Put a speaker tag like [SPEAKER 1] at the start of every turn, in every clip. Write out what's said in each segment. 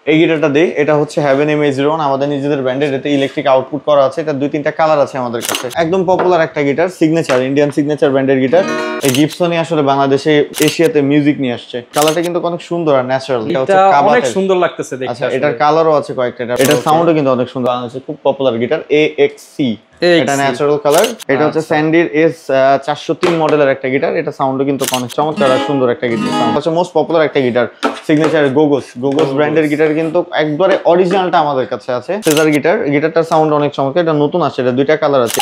[SPEAKER 1] এই গিটারটা দেই, এটা হচ্ছে হেভেন MA01 আমাদের নিজেদের ব্র্যান্ডের। এতে ইলেকট্রিক আউটপুট করা আছে। এটা 2-3টা কালার আছে আমাদের কাছে। একদম পপুলার একটা গিটার, সিগনেচার, ইন্ডিয়ান সিগনেচার ব্র্যান্ডের গিটার। এই গিবসনই আসলে বাংলাদেশে এশিয়াতে মিউজিক নিয়ে আসছে। কালারটা কিন্তু অনেক সুন্দর আর ন্যাচারাল।
[SPEAKER 2] এটা হচ্ছে অনেক সুন্দর লাগতেছে দেখতে।
[SPEAKER 1] আচ্ছা, এটার কালারও আছে কয়েকটা। এটা সাউন্ডও কিন্তু অনেক সুন্দর। বাংলাদেশে খুব পপুলার গিটার AXC, এটা ন্যাচারাল কালার। এটা হচ্ছে স্যান্ডির S403 মডেলের একটা গিটার। এটা সাউন্ডও কিন্তু অনেক চমৎকার আর সুন্দর একটা গিটার। সাউন্ড হচ্ছে মোস্ট পপুলার একটা গিটার, সিগনেচার গোগোস ব্র্যান্ডের গিটার কিন্তু একবারে অরিজিনালটা আমাদের কাছে আছে। সেজার গিটার, গিটারটার সাউন্ড অনেক চমৎকার। এটা নতুন আসছে, এটা 2টা কালার আছে।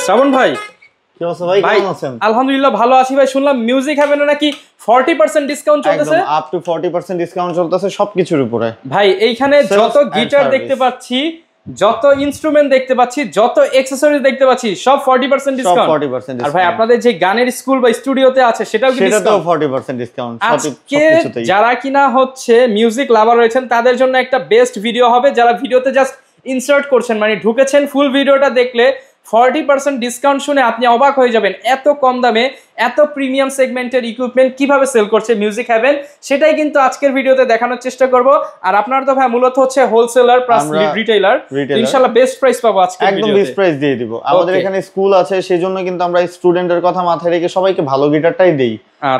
[SPEAKER 2] শ্রাবণ ভাই,
[SPEAKER 1] কি অবস্থা ভাই, কেমন আছেন?
[SPEAKER 2] আলহামদুলিল্লাহ ভালো আছি ভাই। শুনলাম মিউজিক হ্যাভেনে নাকি 40% ডিসকাউন্ট চলতেছে।
[SPEAKER 1] একদম আপ টু 40% ডিসকাউন্ট চলতেছে সবকিছুর উপরে
[SPEAKER 2] ভাই। এইখানে যত গিটার দেখতে পাচ্ছি, যত ইনস্ট্রুমেন্ট দেখতে পাচ্ছি, যত অ্যাকসেসরিজ দেখতে পাচ্ছি, সব 40% ডিসকাউন্ট। আর ভাই আপনাদের যে গানের স্কুল বা স্টুডিওতে আছে সেটাও কি ডিসকাউন্ট?
[SPEAKER 1] সেটাও 40% ডিসকাউন্ট।
[SPEAKER 2] আজকে যারা কিনা হচ্ছে মিউজিক লাভার রয়েছেন তাদের জন্য একটা বেস্ট ভিডিও হবে। যারা ভিডিওতে জাস্ট ইনসার্ট করছেন, মানে ঢুকেছেন, ফুল ভিডিওটা দেখলে 40% ডিসকাউন্ট শুনে আপনি অবাক হয়ে যাবেন। এত কম দামে এত প্রিমিয়াম সেগমেন্টের ইকুইপমেন্ট কিভাবে সেল করছে মিউজিক হেভেন, সেটাই কিন্তু আজকের ভিডিওতে দেখানোর চেষ্টা করব। আর আপনারা তো ভাই মূলত হচ্ছে হোলসেলার প্লাস রিটেইলার, ইনশাআল্লাহ বেস্ট প্রাইস পাবো আজকে ভিডিওতে।
[SPEAKER 1] একদম বেস্ট প্রাইস দিয়ে দিব। আমাদের এখানে স্কুল আছে, সেজন্য কিন্তু আমরা স্টুডেন্টের কথা মাথায় রেখে সবাইকে ভালো গিটারটাই দেই।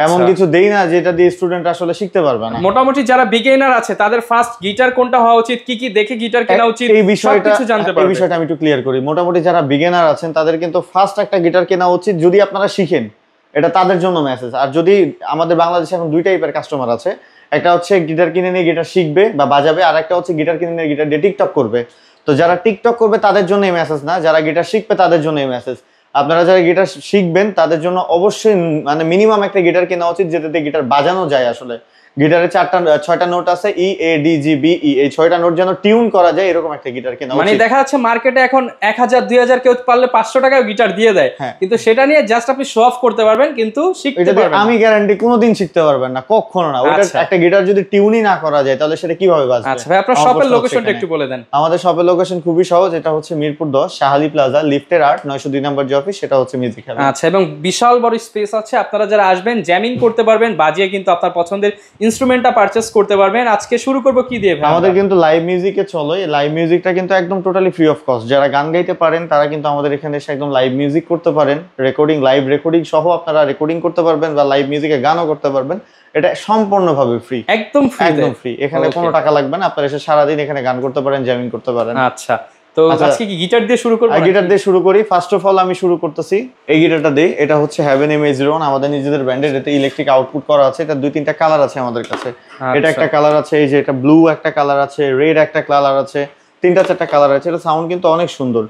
[SPEAKER 1] এমন কিছু দেই না যেটা দিয়ে স্টুডেন্ট আসলে শিখতে পারবে না।
[SPEAKER 2] মোটামুটি যারা বিগিনার আছে তাদের ফার্স্ট গিটার কোনটা হওয়া উচিত, কি কি দেখে গিটার কেনা উচিত,
[SPEAKER 1] এই বিষয়টা
[SPEAKER 2] জানতে পারবেন।
[SPEAKER 1] এই বিষয়টা আমি একটু ক্লিয়ার করি। মোটামুটি যারা বিগিনার আছেন তাদের কিন্তু ফার্স্ট একটা গিটার কেনা উচিত, যদি আপনারা শিখেন। এটা তাদের জন্য মেসেজ। আর যদি আমাদের বাংলাদেশে এখন 2 টাইপের কাস্টমার আছে, একটা হচ্ছে গিটার কিনে নিয়ে গিটার শিখবে বা বাজাবে, আর একটা হচ্ছে গিটার কিনে নিয়ে গিটার দিয়ে টিকটক করবে। তো যারা টিকটক করবে তাদের জন্য এই মেসেজ না, যারা গিটার শিখবে তাদের জন্য এই মেসেজ। আপনারা যারা গিটার শিখবেন তাদের জন্য অবশ্যই মানে মিনিমাম একটা গিটার কেনা উচিত, যেটাতে গিটার বাজানো যায়। আসলে গিটারে 6টা নোট আছে, E A D G B E, এই 6টা নোট যেন টিউন করা যায় এরকম একটা গিটার কেনা উচিত।
[SPEAKER 2] মানে দেখা যাচ্ছে মার্কেটে এখন 1000-2000 কেউ পারলে 500 টাকায় গিটার দিয়ে দেয়, কিন্তু সেটা নিয়ে জাস্ট আপনি শো অফ করতে পারবেন, কিন্তু শিখতে পারবেন না।
[SPEAKER 1] আমি গ্যারান্টি কোনোদিন শিখতে পারবেন না, কখনো না। ওটা একটা গিটার যদি টিউনই না করা যায় তাহলে সেটা কিভাবে বাজবে?
[SPEAKER 2] আচ্ছা ভাই, আপনার শপের লোকেশনটা একটু বলে দেন।
[SPEAKER 1] আমাদের শপের লোকেশন খুবই সহজ। এটা হচ্ছে মিরপুর 10 শাহালি প্লাজা, লিফটের 8 902 নম্বর যে অফিস, সেটা হচ্ছে মিউজিক হেভেন।
[SPEAKER 2] আচ্ছা, এবং বিশাল বড় স্পেস আছে। আপনারা যারা আসবেন জ্যামিং করতে পারবেন, বাজিয়ে কিন্তু আপনার পছন্দের ইনস্ট্রুমেন্টটা পারচেজ করতে পারবেন। আজকে শুরু করব কি দিয়ে ভাই?
[SPEAKER 1] আমাদের কিন্তু লাইভ মিউজিকে চলে। লাইভ মিউজিকটা কিন্তু একদম টোটালি ফ্রি অফ কস্ট। যারা গান গাইতে পারেন তারা কিন্তু আমাদের এখানে এসে একদম লাইভ মিউজিক করতে পারেন। রেকর্ডিং, লাইভ রেকর্ডিং সহ আপনারা রেকর্ডিং করতে পারবেন বা লাইভ মিউজিকে গানও করতে পারবেন। এটা সম্পূর্ণভাবে ফ্রি,
[SPEAKER 2] একদম ফ্রি,
[SPEAKER 1] একদম ফ্রি। এখানে কোনো টাকা লাগবে না। আপনারা এসে সারাদিন এখানে গান করতে পারেন, জ্যামিং করতে পারেন।
[SPEAKER 2] আচ্ছা, তো আজকে কি গিটার দিয়ে শুরু করব?
[SPEAKER 1] গিটার দিয়ে শুরু করি। ফার্স্ট অফ অল আমি শুরু করতেছি এই গিটারটা দিয়ে। এটা হচ্ছে হেভেন MA01 আমাদের নিজেদের ব্র্যান্ডের। এতে ইলেকট্রিক আউটপুট করা আছে। এটা 2-3টা কালার আছে আমাদের কাছে। এটা একটা কালার আছে, এই যে এটা ব্লু একটা কালার আছে, রেড একটা কালার আছে, 3টা-4টা কালার আছে। এটা সাউন্ড কিন্তু অনেক সুন্দর।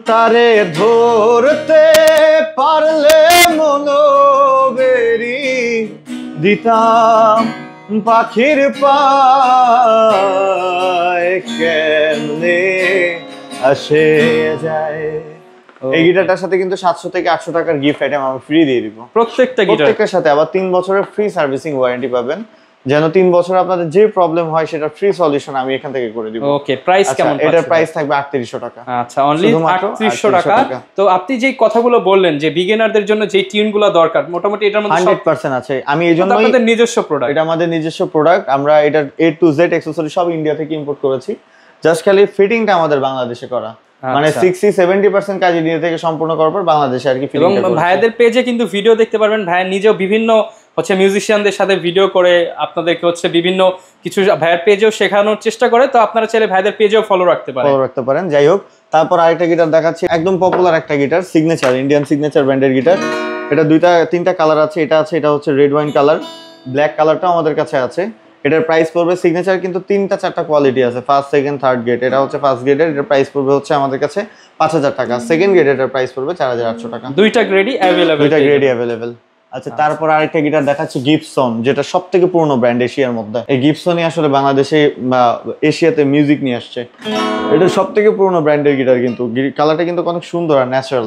[SPEAKER 1] তারে ধরতে পারলে মনোবেরি দিতাম পাখির পায়, কেমনে আসে যায়। এই গিটারটার সাথে কিন্তু 700 থেকে 800 টাকার গিফট আইটেম আমি ফ্রি দিয়ে দিব প্রত্যেকটার সাথে। আবার 3 বছরের ফ্রি সার্ভিসিং ওয়ারেন্টি পাবেন, যেন 3 বছর আপনাদের যে প্রবলেম হয় সেটা ফ্রি সলিউশন আমি এখান থেকে করে দিব।
[SPEAKER 2] ওকে, প্রাইস কেমন?
[SPEAKER 1] এটার প্রাইস থাকবে 3800 টাকা।
[SPEAKER 2] আচ্ছা, অনলি 3800 টাকা। তো আপনি যেই কথাগুলো বললেন যে বিগিনারদের জন্য যে টিউনগুলো দরকার, মোটামুটি এটার মধ্যে
[SPEAKER 1] 100% আছে। আমি এইজন্যই,
[SPEAKER 2] আপনাদের নিজস্ব প্রোডাক্ট,
[SPEAKER 1] এটা আমাদের নিজস্ব প্রোডাক্ট। আমরা এটা A to Z অ্যাকসেসরি সব ইন্ডিয়া থেকে ইম্পোর্ট করেছি। জাস্ট খালি ফিটিংটা আমাদের বাংলাদেশে করা, মানে 60-70% কাজ ইন্ডিয়া থেকে সম্পূর্ণ করার পর বাংলাদেশে আর কি ফিটিং।
[SPEAKER 2] এবং ভাইদের পেজে কিন্তু ভিডিও দেখতে পারবেন। ভাই নিজেও বিভিন্ন হচ্ছে মিউজিশিয়ানদের সাথে ভিডিও করে আপনাদেরকে হচ্ছে বিভিন্ন কিছু ভাইয়ের পেজেও শেখানোর চেষ্টা করে। তো আপনারা চাইলে ভাইদের পেজেও ফলো রাখতে পারেন।
[SPEAKER 1] যাই হোক, তারপর আরেকটা গিটার দেখাচ্ছি, একদম পপুলার একটা গিটার, সিগনেচার, ইন্ডিয়ান সিগনেচার ব্র্যান্ডের গিটার। এটা 2-3টা কালার আছে। এটা হচ্ছে রেড ওয়াইন কালার, ব্ল্যাক কালারটাও আমাদের কাছে আছে। এটার প্রাইস পড়বে, সিগনেচার কিন্তু 3টা-4টা কোয়ালিটি আছে, ফার্স্ট, সেকেন্ড, থার্ড গ্রেড। এটা হচ্ছে ফার্স্ট গ্রেডের। এটার প্রাইস পড়বে হচ্ছে আমাদের কাছে 5000 টাকা। সেকেন্ড গ্রেড এটার প্রাইস পড়বে 4800 টাকা।
[SPEAKER 2] 2টা গ্রেডই
[SPEAKER 1] অ্যাভেলেবেল। আচ্ছা, তারপর আরেকটা গিটার দেখাচ্ছি, গিবসন, যেটা সবথেকে পুরনো ব্র্যান্ড এশিয়ার মধ্যে। এই গিবসনই আসলে বাংলাদেশে এশিয়াতে মিউজিক নিয়ে আসছে। এটা সবথেকে পুরনো ব্র্যান্ডের গিটার, কিন্তু কালারটা কিন্তু অনেক সুন্দর আর ন্যাচারাল।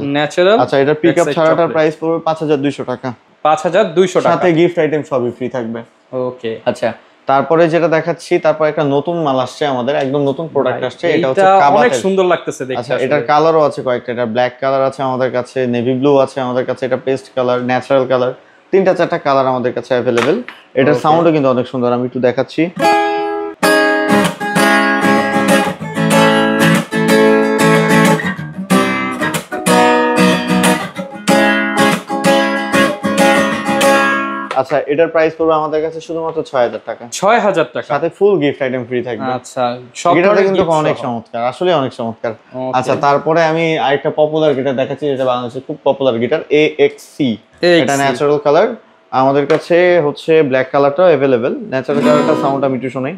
[SPEAKER 1] আচ্ছা, এটার পিকআপ ছাড়াটার প্রাইস পড়বে 5200 টাকা।
[SPEAKER 2] 5200 টাকা,
[SPEAKER 1] সাথে গিফট আইটেম সবই ফ্রি থাকবে।
[SPEAKER 2] ওকে, আচ্ছা।
[SPEAKER 1] তারপরে যেটা দেখাচ্ছি, তারপর একটা নতুন মাল আসছে আমাদের, একদম নতুন প্রোডাক্ট আসছে, এটা হচ্ছে
[SPEAKER 2] অনেক
[SPEAKER 1] কাবাতের।
[SPEAKER 2] সুন্দর লাগতেছে দেখতে।
[SPEAKER 1] আচ্ছা, এটার কালারও আছে কয়েকটা, এটা ব্ল্যাক কালার আছে আমাদের কাছে, নেভি ব্লু আছে আমাদের কাছে, এটা পেস্ট কালার, ন্যাচারাল কালার, 3-4টা কালার আমাদের কাছে অ্যাভেলেবেল। এটার সাউন্ডও কিন্তু অনেক সুন্দর, আমি একটু দেখাচ্ছি। আচ্ছা, এটার প্রাইস পড়বে আমাদের কাছে শুধুমাত্র 6000 টাকা।
[SPEAKER 2] 6000 টাকা,
[SPEAKER 1] সাথে ফুল গিফট আইটেম ফ্রি থাকবে।
[SPEAKER 2] আচ্ছা, সব
[SPEAKER 1] গিটারটা কিন্তু
[SPEAKER 2] gift
[SPEAKER 1] অনেক
[SPEAKER 2] সহ।
[SPEAKER 1] চমৎকার, আসলে অনেক চমৎকার।
[SPEAKER 2] Okay.
[SPEAKER 1] আচ্ছা, তারপরে আমি আরেকটা পপুলার গিটার দেখাচ্ছি, যেটা বাংলাদেশে খুব পপুলার গিটার, AXC। এটা ন্যাচারাল কালার, আমাদের কাছে হচ্ছে ব্ল্যাক কালারটাও अवेलेबल। ন্যাচারাল কালারটা সাউন্ড আমি একটু শোনাই।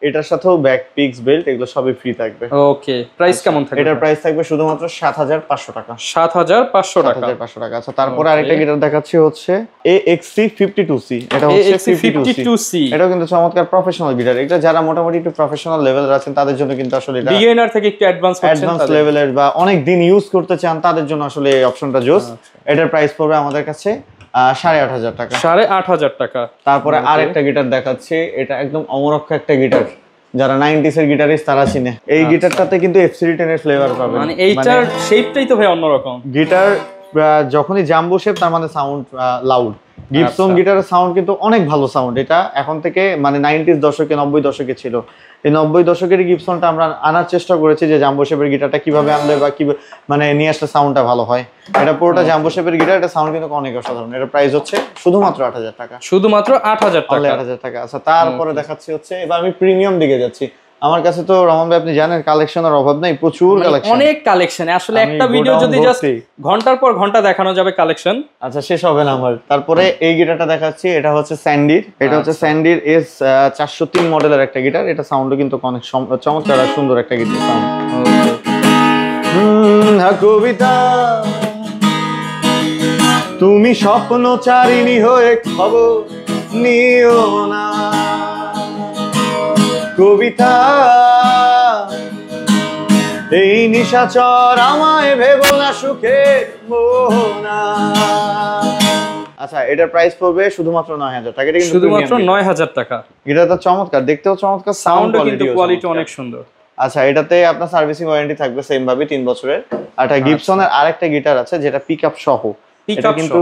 [SPEAKER 1] এটার সাথেও ব্যাক পিক্স বেল্ট, এগুলো সবই ফ্রি থাকবে।
[SPEAKER 2] ওকে, প্রাইস কেমন থাকবে?
[SPEAKER 1] এটার প্রাইস থাকবে শুধুমাত্র 7500 টাকা।
[SPEAKER 2] 7500 টাকা।
[SPEAKER 1] 7500 টাকা। আচ্ছা, তারপরে আরেকটা গিটার দেখাচ্ছি হচ্ছে AXC 52C। এটা হচ্ছে 52C। এটাও কিন্তু চমৎকার প্রফেশনাল গিটার। এটা যারা মোটামুটি একটু প্রফেশনাল লেভেলের আছেন তাদের জন্য কিন্তু আসলে এটা
[SPEAKER 2] বিগিনার থেকে একটু অ্যাডভান্স
[SPEAKER 1] লেভেলের বা অনেক দিন ইউজ করতে চান তাদের জন্য আসলে এই অপশনটা জোস। এটার প্রাইস পড়বে আমাদের কাছে 8500 টাকা।
[SPEAKER 2] 8500 টাকা।
[SPEAKER 1] তারপরে আরেকটা গিটার দেখাচ্ছি, এটা একদম অমরক্ষ একটা গিটার, যারা 90s এর গিটারিস্ট তারা চিনে। এই গিটারটাতে কিন্তু FCD10 এর ফ্লেভার পাবেন।
[SPEAKER 2] মানে এইটার শেপটাই তো ভাই অন্যরকম।
[SPEAKER 1] গিটার যখনই জাম্বো শেপ, তার মানে সাউন্ড লাউড। গিবসন গিটারের সাউন্ড কিন্তু অনেক ভালো সাউন্ড। এটা এখন থেকে মানে 90s দশকে 90 দশকে ছিল, এই 90 দশকের গিবসনটা আমরা আনার চেষ্টা করেছি যে জাম্বো শেপের গিটারটা কিভাবে আনলে বা কি মানে নিয়ে আসলে সাউন্ডটা ভালো হয়। এটা পুরোটা জাম্বো শেপের গিটার, এটা সাউন্ড কিন্তু অনেক অসাধারণ। এর প্রাইস হচ্ছে শুধুমাত্র 8000 টাকা।
[SPEAKER 2] শুধুমাত্র 8000 টাকা।
[SPEAKER 1] 8000 টাকা। আচ্ছা, তারপরে দেখাচ্ছি হচ্ছে, এবার আমি প্রিমিয়াম দিকে যাচ্ছি। আমার কাছে তো রহমান ভাই আপনি জানেন কালেকশনের অভাব নাই, প্রচুর কালেকশন,
[SPEAKER 2] অনেক কালেকশন। আসলে একটা ভিডিও যদি জাস্ট ঘন্টার পর ঘন্টা দেখানো যাবে কালেকশন,
[SPEAKER 1] আচ্ছা শেষ হবে না আমার। তারপরে এই গিটারটা দেখাচ্ছি, এটা হচ্ছে স্যান্ডির। এটা হচ্ছে স্যান্ডির S403 মডেলের একটা গিটার। এটা সাউন্ডও কিন্তু অনেক চমৎকার আর সুন্দর একটা গিটার সাউন্ড। কবিতা তুমি স্বপ্নচারিণী হয়ে খবর নিও না, কবিতা এই নিশাচর আমায় ভেবো না সুখে মোহনা। আচ্ছা, এটার প্রাইস পড়বে শুধুমাত্র 9000 টাকা। এটা কিন্তু
[SPEAKER 2] শুধুমাত্র 9000 টাকা।
[SPEAKER 1] গিটারটা চমৎকার, দেখতেও চমৎকার, সাউন্ড
[SPEAKER 2] কিন্তু কোয়ালিটি অনেক সুন্দর।
[SPEAKER 1] আচ্ছা, এটাতে আপনার সার্ভিসিং ওয়ারেন্টি থাকবে সেম ভাবে 3 বছরের। আর একটা গিবসনের আরেকটা গিটার আছে যেটা পিকআপ সহ, এটা কিন্তু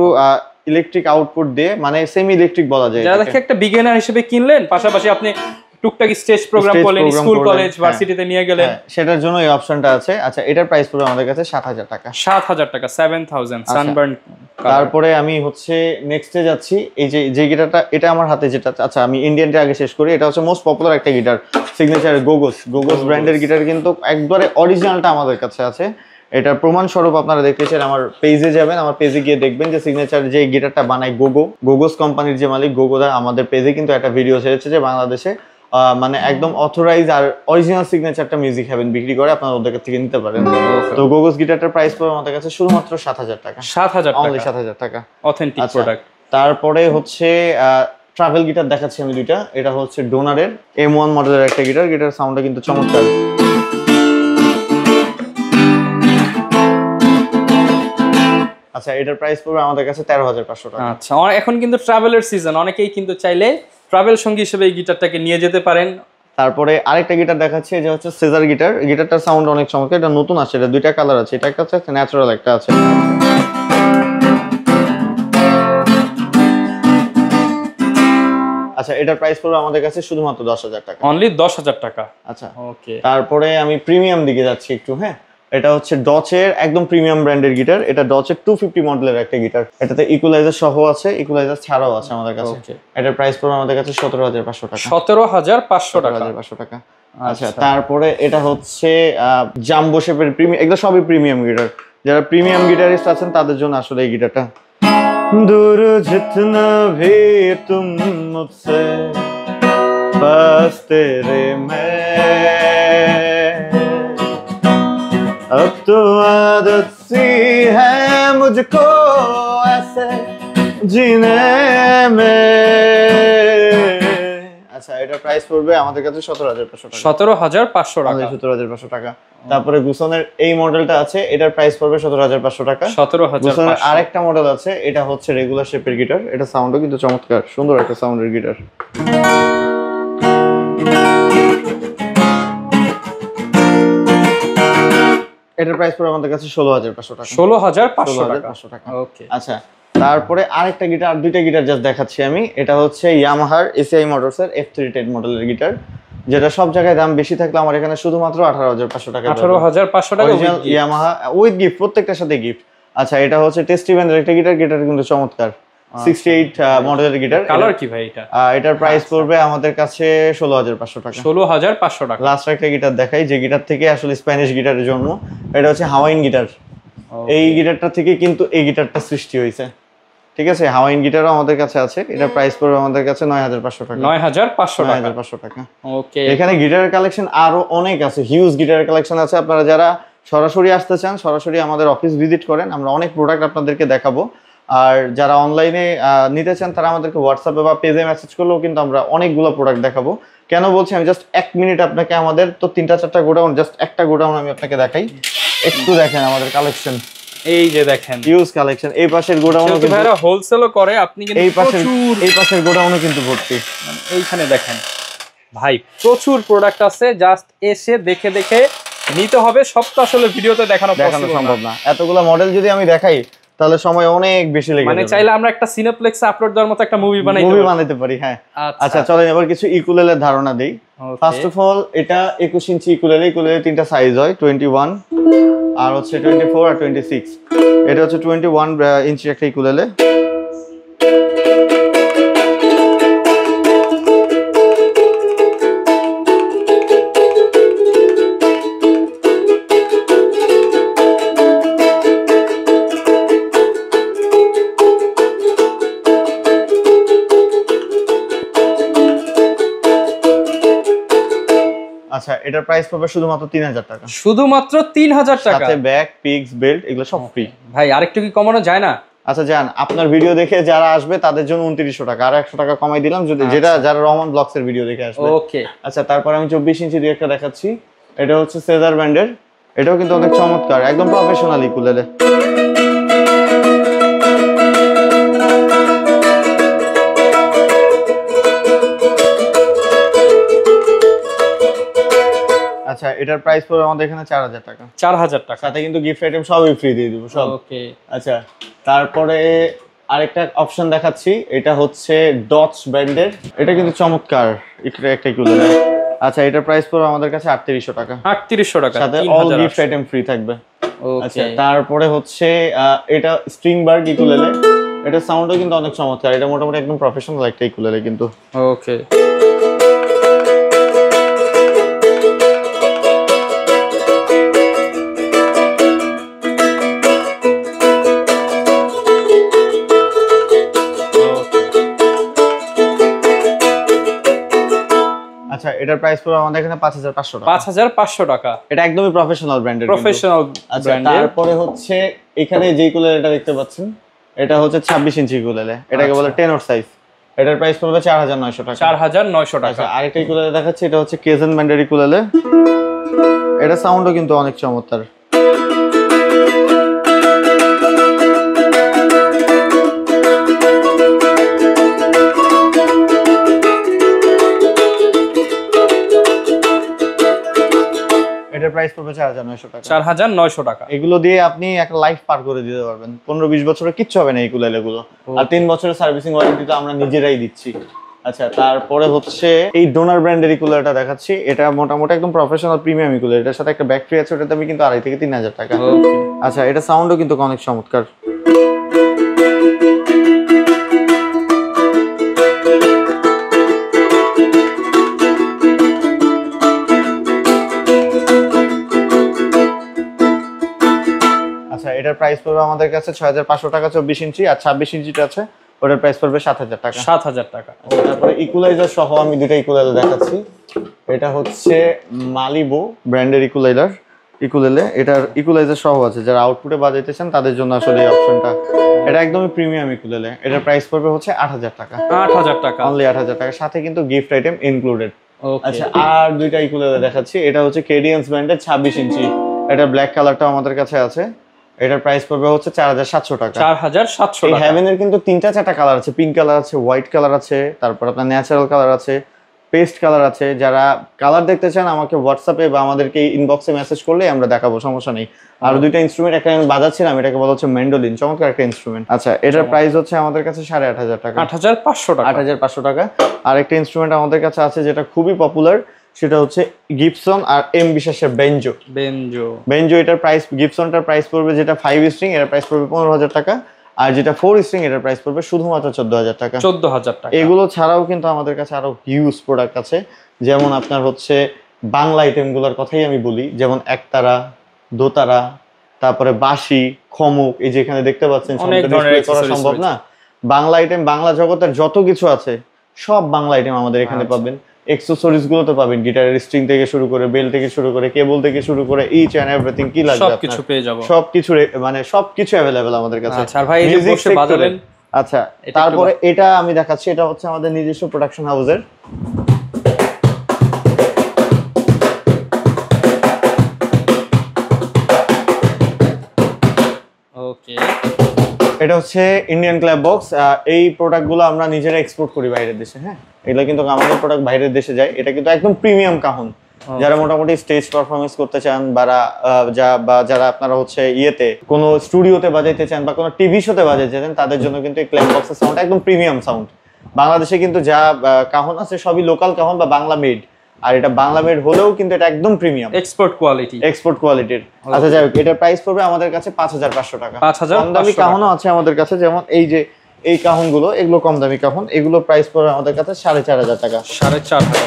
[SPEAKER 1] ইলেকট্রিক আউটপুট দিয়ে, মানে সেমি ইলেকট্রিক বলা যায়।
[SPEAKER 2] যারা দেখে একটা বিগিনার হিসেবে কিনলেন, পাশাপাশি আপনি টুকটাক স্টেজ প্রোগ্রাম করলেন, স্কুল কলেজ ভার্সিটিতে নিয়ে গেলেন,
[SPEAKER 1] সেটার জন্য এই অপশনটা আছে। আচ্ছা, এটার প্রাইস পড়বে আমাদের কাছে 7000 টাকা।
[SPEAKER 2] 7000 টাকা, 7000 সানবার্ন।
[SPEAKER 1] তারপরে আমি হচ্ছে নেক্সটে যাচ্ছি, এই যে গিটারটা, এটা আমার হাতে যেটা। আচ্ছা, আমি ইন্ডিয়ানটা আগে শেষ করি। এটা হচ্ছে মোস্ট পপুলার একটা গিটার, সিগনেচার গোগোস ব্র্যান্ডের গিটার, কিন্তু একবারে অরিজিনালটা আমাদের কাছে আছে। এটার প্রমাণ স্বরূপ আপনারা দেখতে চান, আমার পেজে যাবেন, আমার পেজে গিয়ে দেখবেন যে সিগনেচার যে গিটারটা বানায় গোগোস কোম্পানির যে মালিক গোগোদা, আমাদের পেজে কিন্তু একটা ভিডিও ছেড়েছে যে বাংলাদেশে মানে একদম অথরাইজ আর অরিজিনাল সিগনেচারটা মিউজিক হ্যাভেন বিক্রি করে, আপনারা ওদের কাছ থেকে নিতে পারেন। তো গোগোস গিটারটার প্রাইস পড়বে আমাদের কাছে শুধুমাত্র 7000 টাকা।
[SPEAKER 2] 7000
[SPEAKER 1] অনলি 7000 টাকা,
[SPEAKER 2] অথেন্টিক প্রোডাক্ট।
[SPEAKER 1] তারপরে হচ্ছে ট্রাভেল গিটার দেখাচ্ছি আমি দুইটা। এটা হচ্ছে ডোনারের M1 মডেলের একটা গিটার। গিটার সাউন্ডটা কিন্তু চমৎকার। আচ্ছা, এটার প্রাইস পড়বে আমাদের কাছে 13500 টাকা।
[SPEAKER 2] আচ্ছা, এখন কিন্তু ট্রাভেলের সিজন, অনেকেই কিন্তু চাইলে ট্রাভেল সঙ্গী হিসেবে এই গিটারটাকে নিয়ে যেতে পারেন।
[SPEAKER 1] তারপরে আরেকটা গিটার দেখাচ্ছি, যে হচ্ছে সেজার গিটার। গিটারটার সাউন্ড অনেক চমৎকার, এটা নতুন আছে, এটা দুইটা কালার আছে, এটা একটা হচ্ছে ন্যাচারাল, একটা আছে। আচ্ছা, এটার প্রাইস পড়বে আমাদের কাছে শুধুমাত্র 10000 টাকা।
[SPEAKER 2] অনলি 10000 টাকা।
[SPEAKER 1] আচ্ছা,
[SPEAKER 2] ওকে।
[SPEAKER 1] তারপরে আমি প্রিমিয়াম দিকে যাচ্ছি একটু। হ্যাঁ, এটা হচ্ছে ডচের একদম প্রিমিয়াম ব্র্যান্ডের গিটার। এটা ডচের 250 মডেলের একটা গিটার। এটাতে ইকুয়ালাইজার সহ আছে, ইকুয়ালাইজার ছাড়াও আছে আমাদের কাছে। এটার প্রাইস পড়বে আমাদের কাছে 17500 টাকা।
[SPEAKER 2] 17500 টাকা।
[SPEAKER 1] 17500 টাকা। আচ্ছা, তারপরে এটা হচ্ছে জাম্বো শেপের প্রিমিয়াম, এগুলো সবই প্রিমিয়াম গিটার। যারা প্রিমিয়াম গিটারিস্ট আছেন তাদের জন্য আসলে এই গিটারটা। दूर जितना भी तुम मुझसे पास तेरे मैं, अब तो आदत सी है मुझको ऐसे जीने में। আচ্ছা, এটা প্রাইস পড়বে আমাদের কাছে 17500 টাকা।
[SPEAKER 2] 17500 টাকা।
[SPEAKER 1] 17500 টাকা। তারপরে গুসনের এই মডেলটা আছে, এটার প্রাইস পড়বে 17,500 টাকা।
[SPEAKER 2] 17,500।
[SPEAKER 1] গুসনের আরেকটা মডেল আছে, এটা হচ্ছে রেগুলার শেপের গিটার, এটা সাউন্ডও কিন্তু চমৎকার, সুন্দর একটা সাউন্ডের গিটার। এটার প্রাইস পড়বে আমাদের কাছে 16,500 টাকা।
[SPEAKER 2] 16,500 টাকা। ওকে।
[SPEAKER 1] আচ্ছা, তারপরে আরেকটা গিটার, দুইটা গিটার জাস্ট দেখাচ্ছি আমি। এটা হচ্ছে ইয়ামাহার এসিআই মোটরসের F310 মডেলের গিটার, যেটা সব জায়গায় দাম বেশি থাকলে আমার এখানে শুধুমাত্র 18,500 টাকা।
[SPEAKER 2] 18,500 টাকা
[SPEAKER 1] ইয়ামাহা উইথ গিফট, প্রত্যেকটার সাথে গিফট। আচ্ছা, এটা হচ্ছে টেস্টি ব্যান্ডের একটা গিটার, গিটার কিন্তু চমৎকার, 68 মডেলের গিটার।
[SPEAKER 2] কালার কি ভাই এটা?
[SPEAKER 1] এটার প্রাইস পড়বে আমাদের কাছে 16,500 টাকা।
[SPEAKER 2] 16,500 টাকা।
[SPEAKER 1] লাস্ট একটা গিটার দেখাই, যে গিটার থেকে আসলে স্প্যানিশ গিটারের জন্ম, এটা হচ্ছে হাওয়াইন গিটার। এই গিটারটা থেকে কিন্তু এই গিটারটা সৃষ্টি হয়েছে, ঠিক আছে? হাওয়াইন গিটারও আমাদের কাছে আছে, এটা প্রাইস পড়বে আমাদের কাছে 9,500 টাকা।
[SPEAKER 2] 9,500
[SPEAKER 1] টাকা।
[SPEAKER 2] ওকে।
[SPEAKER 1] এখানে গিটারের কালেকশন আরো অনেক আছে, হিউজ গিটারের কালেকশন আছে। আপনারা যারা সরাসরি আসতে চান, সরাসরি আমাদের অফিস ভিজিট করেন, আমরা অনেক প্রোডাক্ট আপনাদেরকে দেখাবো। আর যারা অনলাইনে নিতে চান, তারা আমাদেরকে হোয়াটসঅ্যাপে বা পেজে মেসেজ করলেও কিন্তু আমরা অনেকগুলো প্রোডাক্ট দেখাবো। কেন বলছি, আমি জাস্ট 1 মিনিট আপনাকে, আমাদের তো 3-4টা গোডাউন, জাস্ট একটা গোডাউন আমি আপনাকে দেখাই, একটু দেখেন আমাদের কালেকশন।
[SPEAKER 2] এই যে দেখেন
[SPEAKER 1] হিউজ কালেকশন। এই পাশের গোডাউনও কিন্তু
[SPEAKER 2] ভাইরা হোলসেলও করে, আপনি কিন্তু
[SPEAKER 1] এই পাশের গোডাউনও কিন্তু ভর্তি।
[SPEAKER 2] এইখানে দেখেন ভাই, প্রচুর প্রোডাক্ট আছে, জাস্ট এসে দেখে দেখে নিতে হবে। সব তো আসলে ভিডিওতে দেখানো
[SPEAKER 1] সম্ভব না। এতগুলো মডেল যদি আমি দেখাই তাহলে সময় অনেক বেশি লেগে যাবে।
[SPEAKER 2] মানে চাইলে আমরা একটা সিনেপ্লেক্সে আপলোড দেওয়ার মতো একটা মুভি
[SPEAKER 1] বানাইতে পারি। হ্যাঁ, আচ্ছা চলেন এবার কিছু ইকুলেলের ধারণা দেই। ফার্স্ট অফ অল, এটা 21 ইঞ্চি ইকুলেলে। ইকুলেলে তিনটা সাইজ হয়, 21 আর হচ্ছে 24 আর 26। এটা হচ্ছে 21 ইঞ্চি একটা ইকুলেলে। আচ্ছা, এটার প্রাইস পড়বে শুধুমাত্র 3,000 টাকা।
[SPEAKER 2] শুধুমাত্র 3,000 টাকা,
[SPEAKER 1] সাথে ব্যাগ, পিক্স, বেল্ট, এগুলো সব ফ্রি।
[SPEAKER 2] ভাই আরেকটু কি কমানো যায় না?
[SPEAKER 1] আচ্ছা যান, আপনার ভিডিও দেখে যারা আসবে তাদের জন্য 2900 টাকা, আর 100 টাকা কমাই দিলাম, যদি যেটা যারা রহমান ব্লগস এর ভিডিও দেখে আসবে।
[SPEAKER 2] ওকে।
[SPEAKER 1] আচ্ছা, তারপর আমি 24 ইঞ্চি দিয়ে একটা দেখাচ্ছি। এটা হচ্ছে সেজার ব্র্যান্ডের, এটাও কিন্তু অনেক চমৎকার, একদম প্রফেশনাল ইকুলেলে। আচ্ছা, এটার প্রাইস পড়বে আমাদের এখানে 4,000 টাকা।
[SPEAKER 2] 4,000 টাকা,
[SPEAKER 1] সাথে কিন্তু গিফট আইটেম সবই ফ্রি দিয়ে দিব সব।
[SPEAKER 2] ওকে।
[SPEAKER 1] আচ্ছা, তারপরে আরেকটা অপশন দেখাচ্ছি, এটা হচ্ছে ডচ ব্র্যান্ডের, এটা কিন্তু চমৎকার একটা ইকুলেলে। আচ্ছা, এটার প্রাইস পড়বে আমাদের কাছে 3800 টাকা।
[SPEAKER 2] 3800 টাকা,
[SPEAKER 1] সাথে অল গিফট আইটেম ফ্রি থাকবে। আচ্ছা,
[SPEAKER 2] ওকে।
[SPEAKER 1] তারপরে হচ্ছে এটা স্ট্রিংবার্গ ইকুলেলে, এটা সাউন্ডও কিন্তু অনেক চমৎকার, এটা মোটামুটি একদম প্রফেশনাল একটা ইকুলেলে কিন্তু।
[SPEAKER 2] ওকে।
[SPEAKER 1] আচ্ছা, এটার প্রাইস পড়বে আমাদের এখানে 5,500 টাকা।
[SPEAKER 2] 5,500 টাকা,
[SPEAKER 1] এটা একদমই প্রফেশনাল ব্র্যান্ডের। আচ্ছা, তারপরে হচ্ছে এখানে যে ইকুলেলেটা দেখতে পাচ্ছেন, এটা হচ্ছে 26 ইঞ্চি ইকুলেলে, এটাকে বলে টেনর সাইজ। এটার প্রাইস পড়বে 4,900 টাকা।
[SPEAKER 2] 4,900 টাকা।
[SPEAKER 1] আচ্ছা, আরেকটা ইকুলেলে দেখাচ্ছি, এটা হচ্ছে কেজেন ব্র্যান্ডের ইকুলেলে, এটা সাউন্ডও কিন্তু অনেক চমৎকার। এটার প্রাইস পড়বে 4,900 টাকা।
[SPEAKER 2] 4,900 টাকা।
[SPEAKER 1] এগুলো দিয়ে আপনি একটা লাইফ পার করে দিতে পারবেন, 15-20 বছরের কিচ্ছু হবে না এই কুলেলেগুলো। আর 3 বছরের সার্ভিসিং ওয়ারেন্টি তো আমরা নিজেরাই দিচ্ছি। আচ্ছা, তারপরে হচ্ছে এই ডোনার ব্র্যান্ডের ইকুলারটা দেখাচ্ছি, এটা মোটামুটি একদম প্রফেশনাল প্রিমিয়াম ইকুলার, এটার সাথে একটা ব্যাটারি আছে, ওটার দামই কিন্তু 2,500 থেকে 3,000 টাকা। আচ্ছা, এটা সাউন্ডও কিন্তু অনেক চমৎকার। আচ্ছা, এটার প্রাইস পড়বে আমাদের কাছে 6,500 টাকা 24 ইঞ্চি, আর 26 ইঞ্চিটা আছে, ওটার প্রাইস পড়বে 7,000 টাকা।
[SPEAKER 2] 7,000 টাকা।
[SPEAKER 1] তারপরে ইকুলাইজার সহ আমি দুটো ইকুলাইজার দেখাচ্ছি। এটা হচ্ছে মালিবো ব্র্যান্ডের ইকুলেলে, এটার ইকুলাইজার সহ আছে, যারা আউটপুটে বাজাইতেছেন তাদের জন্য আসলে এই অপশনটা। এটা একদমই প্রিমিয়াম ইকুলেলে, এটার প্রাইস পড়বে হচ্ছে 8,000 টাকা।
[SPEAKER 2] 8,000 টাকা,
[SPEAKER 1] অনলি 8,000 টাকা, সাথে কিন্তু গিফট আইটেম ইনক্লুডেড।
[SPEAKER 2] ওকে
[SPEAKER 1] আচ্ছা আর দুইটা ইকুলেলে দেখাচ্ছি। এটা হচ্ছে কেডিএন্স ব্র্যান্ডের 26 ইঞ্চি, এটা ব্ল্যাক কালারটাও আমাদের কাছে আছে। এটার প্রাইস পড়বে হচ্ছে 4700 টাকা।
[SPEAKER 2] 4700
[SPEAKER 1] এই
[SPEAKER 2] টাকা।
[SPEAKER 1] হ্যাভেনের কিন্তু 3টা-4টা কালার আছে, পিঙ্ক কালার আছে, হোয়াইট কালার আছে, তারপর আপনার ন্যাচারাল কালার আছে, পেস্ট কালার আছে। যারা কালার দেখতে চান আমাকে হোয়াটসঅ্যাপে বা আমাদেরকে ইনবক্সে মেসেজ করলে আমরা দেখাবো, সমস্যা নেই। আর দুইটা ইনস্ট্রুমেন্ট, একটা আমি বাজাচ্ছিলাম, এটাকে বলা হচ্ছে ম্যান্ডোলিন, চমৎকার একটা ইনস্ট্রুমেন্ট। আচ্ছা এটার প্রাইস হচ্ছে আমাদের কাছে 8500 টাকা।
[SPEAKER 2] 8500 টাকা।
[SPEAKER 1] 8500 টাকা। আর একটা ইনস্ট্রুমেন্ট আমাদের কাছে আছে যেটা খুবই পপুলার, সেটা হচ্ছে গিবসন আর এম বিশ্বাসের বেঞ্জো। বেঞ্জো এটার প্রাইস, গিবসনটার প্রাইস পড়বে যেটা 5 স্ট্রিং, এটার প্রাইস পড়বে 15000 টাকা। আর যেটা 4 স্ট্রিং এটার প্রাইস পড়বে শুধুমাত্র 14000 টাকা।
[SPEAKER 2] 14000 টাকা।
[SPEAKER 1] এগুলো ছাড়াও কিন্তু আমাদের কাছে আরো হিউজ প্রোডাক্ট আছে, যেমন আপনার হচ্ছে বাংলা আইটেমগুলোর কথাই আমি বলি, যেমন একতারা, দোতারা, তারপরে বাঁশি, খমক, এই যে এখানে দেখতে পাচ্ছেন করা সম্ভব না। বাংলা আইটেম, বাংলা জগতের যত কিছু আছে সব বাংলা আইটেম আমাদের এখানে পাবেন। এক্সেসরিজ গুলো তো পাবেন, গিটারের স্ট্রিং থেকে শুরু করে, বেল থেকে শুরু করে, কেবল থেকে শুরু করে, ইচ এন্ড এভরিথিং কি লাগবে
[SPEAKER 2] সবকিছু পেয়ে যাব।
[SPEAKER 1] সবকিছু মানে সবকিছু अवेलेबल আমাদের কাছে।
[SPEAKER 2] আচ্ছা ভাই এই যে বসে বাজালেন।
[SPEAKER 1] আচ্ছা তারপরে এটা আমি দেখাচ্ছি, এটা হচ্ছে আমাদের নিজস্ব প্রোডাকশন হাউসের।
[SPEAKER 2] ওকে
[SPEAKER 1] এটা হচ্ছে ইন্ডিয়ান ক্ল্যাব বক্স। এই প্রোডাক্টগুলো আমরা নিজেরা এক্সপোর্ট করি বাইরের দেশে। হ্যাঁ এগুলো কিন্তু আমাদের প্রোডাক্ট বাইরের দেশে যায়। এটা কিন্তু একদম প্রিমিয়াম কাহন, যারা মোটামুটি স্টেজ পারফরমেন্স করতে চান বা যারা আপনারা হচ্ছে ইয়েতে কোনো স্টুডিওতে বাজাইতে চান বা কোনো টিভি শোতে বাজাইতে চান, তাদের জন্য কিন্তু এই ক্ল্যাব বক্সের সাউন্ড একদম প্রিমিয়াম সাউন্ড। বাংলাদেশে কিন্তু যা কাহন আছে সবই লোকাল কাহন বা বাংলা মেড, আর এটা বাংলা মেড হলেও কিন্তু এটা একদম প্রিমিয়াম
[SPEAKER 2] এক্সপোর্ট কোয়ালিটির।
[SPEAKER 1] আচ্ছা যাই হোক, এটার প্রাইস পড়বে আমাদের কাছে 5500 টাকা।
[SPEAKER 2] 5500
[SPEAKER 1] কম দামি কাহনও আছে আমাদের কাছে, যেমন এই যে এই কাহনগুলো, এগুলো কম দামি কাহন, এগুলো প্রাইস পড়বে আমাদের কাছে 4500 টাকা।
[SPEAKER 2] 4500।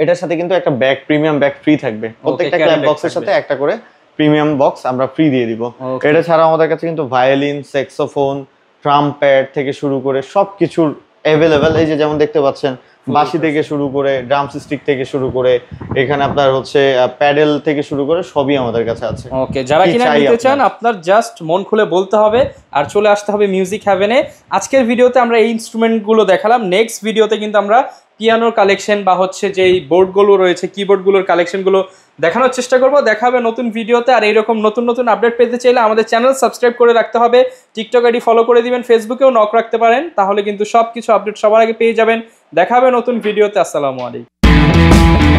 [SPEAKER 1] এটার সাথে কিন্তু একটা ব্যাগ, প্রিমিয়াম ব্যাগ ফ্রি থাকবে। প্রত্যেকটা ক্ল্যাব বক্সের সাথে একটা করে প্রিমিয়াম বক্স আমরা ফ্রি দিয়ে দিব। এটা ছাড়া আমাদের কাছে কিন্তু ভায়োলিন, স্যাক্সোফোন, ট্রাম্পেট থেকে শুরু করে সবকিছুর अवेलेबल। এই যে যেমন দেখতে পাচ্ছেন, বাঁশি থেকে শুরু করে, ড্রাম স্টিক থেকে শুরু করে, এখানে আপনার হচ্ছে প্যাডেল থেকে শুরু করে সবই আমাদের কাছে আছে।
[SPEAKER 2] ওকে যারা কিনা নিতে চান আপনার জাস্ট মন খুলে বলতে হবে আর চলে আসতে হবে মিউজিক হ্যাভেনে। আজকের ভিডিওতে আমরা এই ইনস্ট্রুমেন্টগুলো দেখালাম, নেক্সট ভিডিওতে কিন্তু আমরা পিয়ানোর কালেকশন বা হচ্ছে যে বোর্ডগুলো রয়েছে, কিবোর্ডগুলোর কালেকশনগুলো দেখানোর চেষ্টা করব। দেখাবে নতুন ভিডিওতে। আর এইরকম নতুন নতুন আপডেট পেতে চাইলে আমাদের চ্যানেল সাবস্ক্রাইব করে রাখতে হবে, টিকটক আইডি ফলো করে দিবেন, ফেসবুকেও নক রাখতে পারেন, তাহলে কিন্তু সবকিছু আপডেট সবার আগে পেয়ে যাবেন। দেখাবে নতুন ভিডিওতে। আসসালামু আলাইকুম।